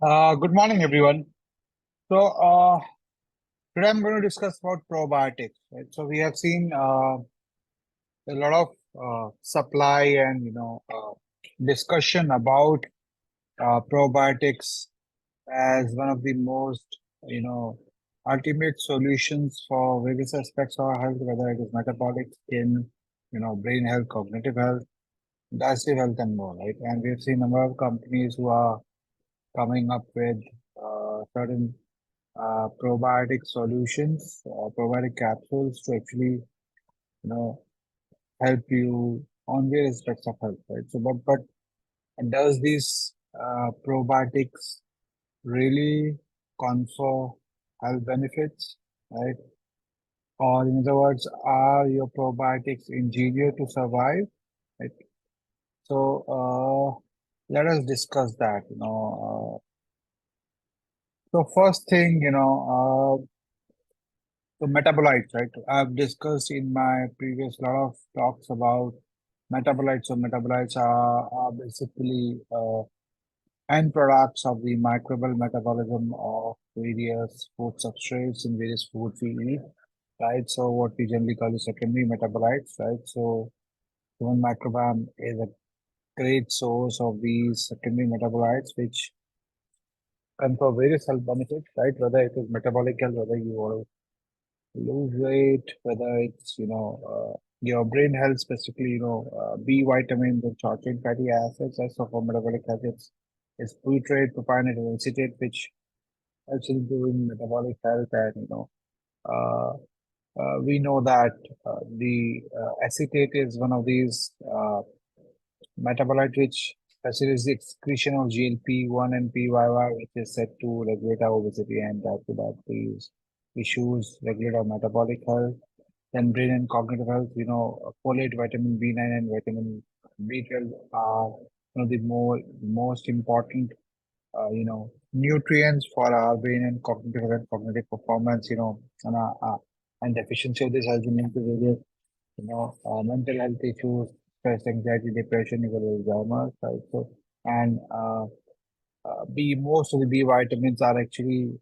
Good morning, everyone. So, today I'm going to discuss about probiotics. Right? So, we have seen a lot of supply and discussion about probiotics as one of the most you know ultimate solutions for various aspects of our health, whether it is metabolic, skin, brain health, cognitive health, digestive health, and more. Right? And we've seen a number of companies who are coming up with certain probiotic solutions, probiotic capsules to actually, help you on various aspects of health, right? So, but does these probiotics really confer health benefits, right? Or in other words, are your probiotics engineered to survive, right? So, let us discuss that. So first thing, so metabolites, right? I've discussed in my previous lot of talks about metabolites. So metabolites are basically end products of the microbial metabolism of various food substrates in various foods we eat, right? So what we generally call the secondary metabolites, right? So human microbiome is a great source of these secondary metabolites, which confer various health benefits, right? Whether it is metabolic health, whether you want lose weight, whether it's, your brain health, specifically, B vitamins and short chain fatty acids, as for metabolic health, it's butyrate, propionate, and acetate, which helps in improving metabolic health. And, uh, we know that the acetate is one of these metabolite which facilitates the excretion of GLP-1 and PYY, which is said to regulate our obesity and type 2 diabetes issues, regulate our metabolic health. Then brain and cognitive health, folate, vitamin B9 and vitamin B12 are the most important, nutrients for our brain and cognitive health, cognitive performance, and deficiency of this has been linked to various, mental health issues, stress, anxiety, depression, even Alzheimer's, right? So, and most of the B vitamins are actually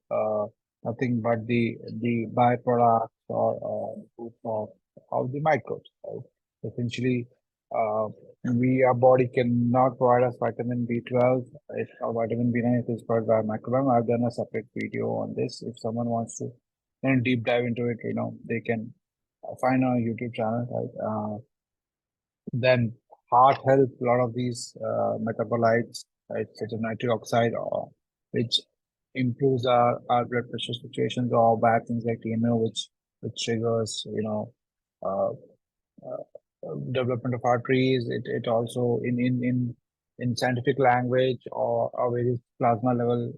nothing but the byproducts or group of the microbes, right? Essentially, uh, our body cannot provide us vitamin B12, or vitamin B9. It is provided by microbiome. I've done a separate video on this. If someone wants to deep dive into it, they can find on our YouTube channel, right? Then heart health, a lot of these metabolites, right, such as nitric oxide, or which improves our blood pressure situations, or bad things like TMO, which triggers, uh, development of arteries. It also in scientific language, or various plasma level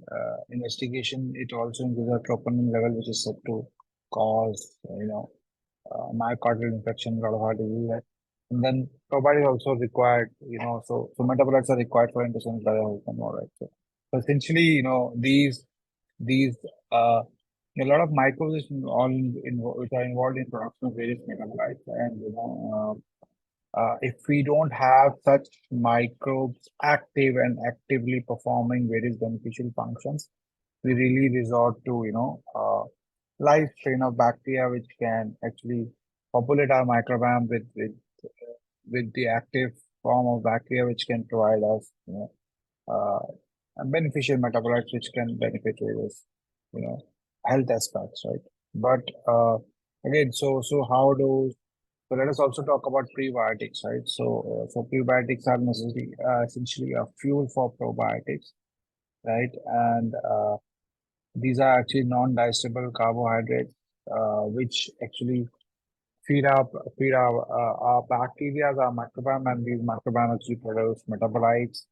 investigation, it also includes a troponin level, which is said to cause, myocardial infection, a lot of heart disease. And then probiotics also required, so metabolites are required for intestinal health and all, right? So essentially, these uh a lot of microbes which are involved in production of various metabolites. And if we don't have such microbes active and actively performing various beneficial functions, we really resort to, live strain of bacteria, which can actually populate our microbiome with the active form of bacteria, which can provide us, beneficial metabolites, which can benefit various, you know, health aspects, right? But again, so how do so let us also talk about prebiotics, right? So prebiotics are necessarily essentially a fuel for probiotics, right? And these are actually non-digestible carbohydrates, which actually feed our our bacteria, our microbiome, and these microbiome actually produce metabolites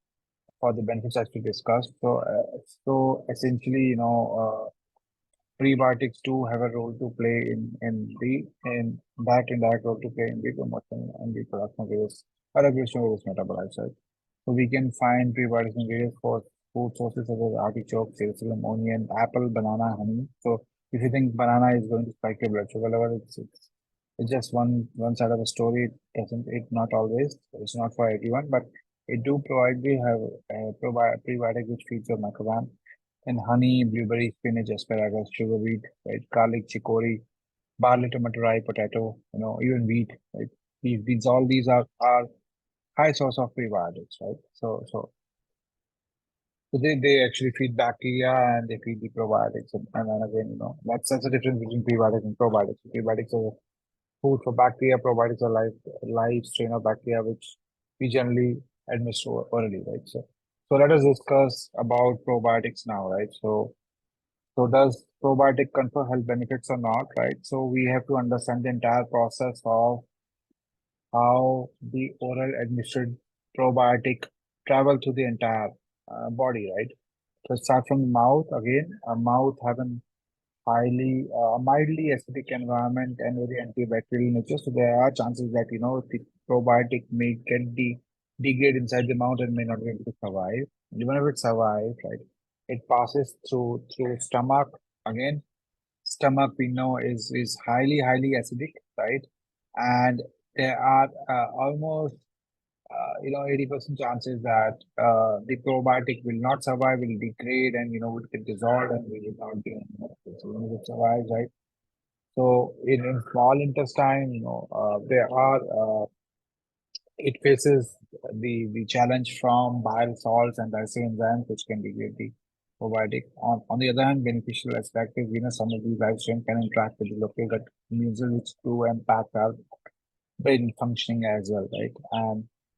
for the benefits as we discussed. So essentially, prebiotics do have a role to play in that indirect role to play in the promotion and the production of various or regulation of various metabolites, right? So we can find prebiotics in various food sources such as artichoke, sesame, onion, apple, banana, honey. So if you think banana is going to spike your blood sugar level, it's just one side of the story. It doesn't it not always. It's not for everyone, but it do provide the have prebiotic which feeds your microbiome. in honey, blueberry, spinach, asparagus, sugar beet, right? Garlic, chicory, barley, tomato, rye, potato, even wheat, right? These all these are high source of prebiotics, right? So they actually feed bacteria and they feed the probiotics. And then again, that's the difference between prebiotics and probiotics. Prebiotics are food for bacteria, probiotics are live strain of bacteria, which we generally administer orally, right? So let us discuss about probiotics now, right? So does probiotic confer health benefits or not, right? So we have to understand the entire process of how the oral administered probiotic travel through the entire body, right? So start from the mouth again. Mouth have an mildly acidic environment and very antibacterial nature. So there are chances that the probiotic may degrade inside the mouth and may not be able to survive. Even if it survives, right, it passes through stomach. Again, stomach we know is highly acidic, right? And there are almost 80% chances that the probiotic will not survive, will degrade, and will get dissolved, and we will not be so when it survives, right? So in small intestine, there are it faces the challenge from bile salts and digestive enzymes, which can degrade the probiotic. On the other hand, beneficial aspect is some of these live strain can interact with the local gut immune cells, which do impact our brain functioning as well, right?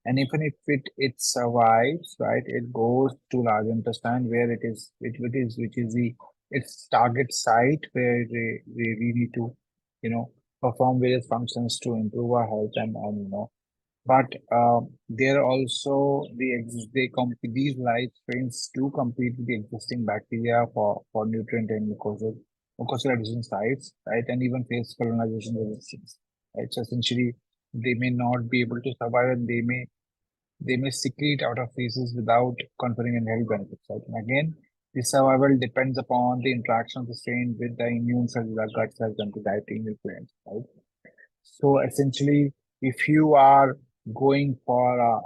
And even if it survives, right, it goes to large intestine where which is the its target site where they we need to, you know, perform various functions to improve our health and but there are also these live strains do compete with the existing bacteria for nutrient and mucosal adhesion sites, right? And even face colonization resistance, right? So essentially, they may not be able to survive and they may secrete out of feces without conferring any health benefits, right? And again, the survival depends upon the interaction of the strain with the immune cells, the gut cells, and the dietary nutrients, right? So essentially, if you are going for a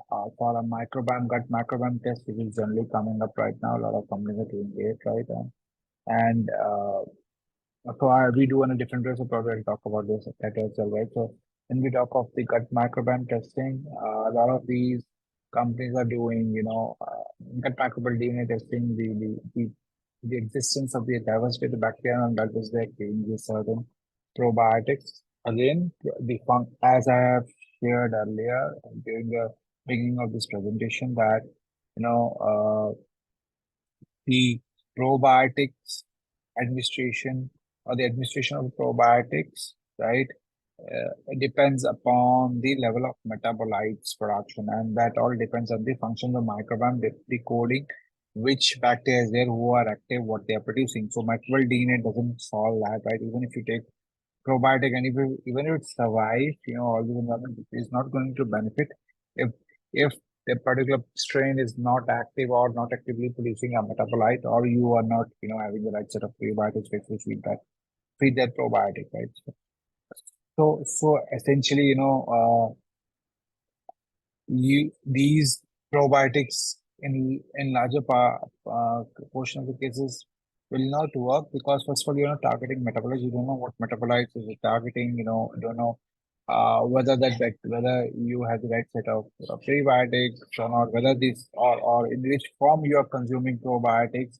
microbiome gut microbiome test, which is generally coming up right now, a lot of companies are doing it, right? And we do on a different way, so probably I'll talk about this later as well, right? So when we talk of the gut microbiome testing, a lot of these companies are doing, gut microbial DNA testing, the existence of the diversity of the bacteria, and that is they're giving you certain probiotics. Again, as I have shared earlier during the beginning of this presentation, that you know the probiotics administration or the administration of probiotics, right? It depends upon the level of metabolites production, and that all depends on the function of the microbiome, decoding which bacteria is there, who are active, what they are producing. So microbial DNA doesn't solve that, right? Even if you take probiotic and even if it survives, all the environment is not going to benefit if the particular strain is not active or not actively producing a metabolite, or you are not, having the right set of prebiotics which feed that probiotic, right? So essentially, these probiotics in larger portion of the cases will not work because first of all, you're not targeting metabolites. You don't know what metabolites is it targeting. You don't know whether you have the right set of prebiotics or not, whether this or in which form you are consuming probiotics.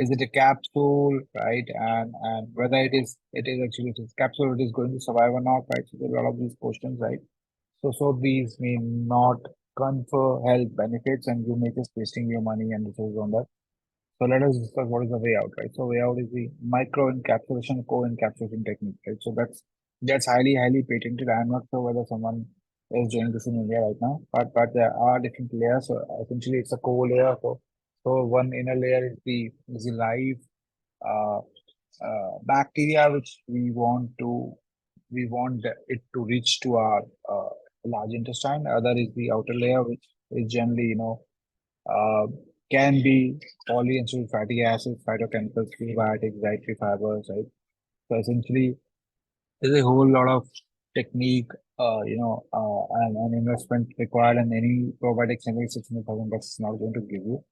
Is it a capsule, right? And whether it is actually it is capsule, it is going to survive or not, right? So there are a lot of these questions, right? So these may not confer health benefits, and you may just wasting your money and resources on that. So let us discuss what is the way out, right? So way out is the micro encapsulation, co-encapsulation technique, right? So that's highly patented. I'm not sure whether someone is doing this in India right now, but there are different layers. So essentially, it's a co-layer. So one inner layer is the live uh, bacteria which we want it to reach to our large intestine. Other is the outer layer, which is generally, uh, can be polyunsaturated fatty acids, phytochemicals, prebiotics, dietary fibers, right? So essentially, there's a whole lot of technique, and investment required, and any probiotics, any 600,000 bucks is not going to give you.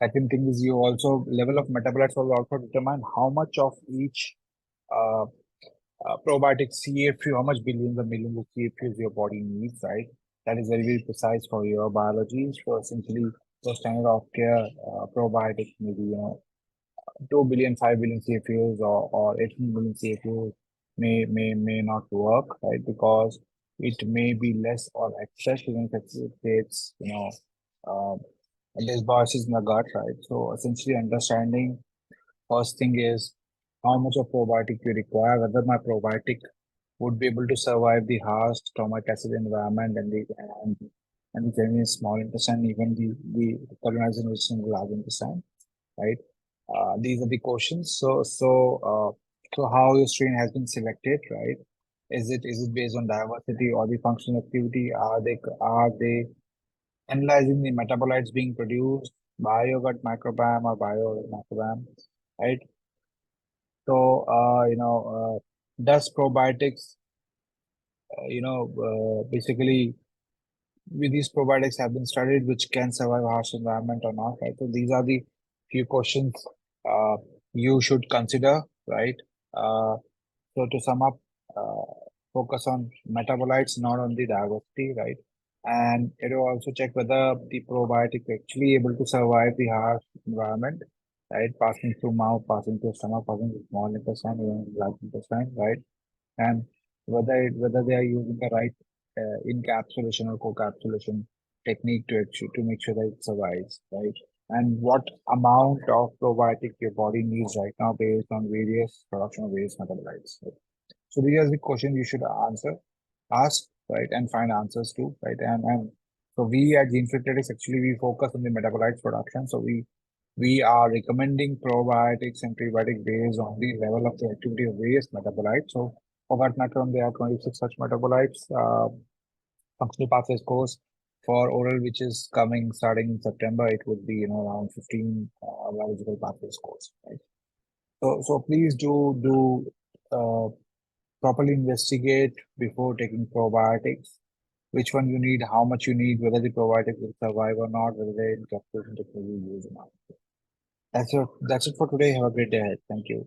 Second thing is you also level of metabolites will also determine how much of each uh, probiotic CFU, how much billions or millions of CFUs your body needs, right? That is very, very precise for your biology. So essentially, the standard of care probiotic maybe 2 billion, 5 billion CFUs or 18 billion CFUs may not work, right? Because it may be less or excess, even if it's there's biases in the gut, right? So essentially understanding first thing is how much of probiotic you require, whether my probiotic would be able to survive the harsh stomach acid environment and the journey in small intestine, even the colonizing resistant large intestine, right? These are the questions. So how your strain has been selected, right? Is it based on diversity or the functional activity? Are they analyzing the metabolites being produced by your gut microbiome or by your microbiome, right? So does probiotics, basically with these probiotics have been studied which can survive harsh environment or not, right? So these are the few questions uh, you should consider, right? Uh, so to sum up, uh, focus on metabolites, not on the diversity, right? And it will also check whether the probiotic is actually able to survive the harsh environment, right? Passing through mouth, passing through stomach, passing through small intestine, even large intestine, right? And whether they are using the right encapsulation or co-capsulation technique to make sure that it survives, right? And what amount of probiotic your body needs right now based on various production of various metabolites. Right? So these are the questions you should ask, right, and find answers to, right? And so we at Gene Frequentics actually we focus on the metabolites production. So we are recommending probiotics and prebiotics based on the level of the activity of various metabolites. So for gut microbiome, there are 26 such metabolites. Functional pathways course for oral, which is coming starting in September, it would be around 15 biological pathways course, right? So please do uh, properly investigate before taking probiotics. Which one you need, how much you need, whether the probiotic will survive or not, whether the encapsulation technology you use or not. That's it for today. Have a great day ahead. Thank you.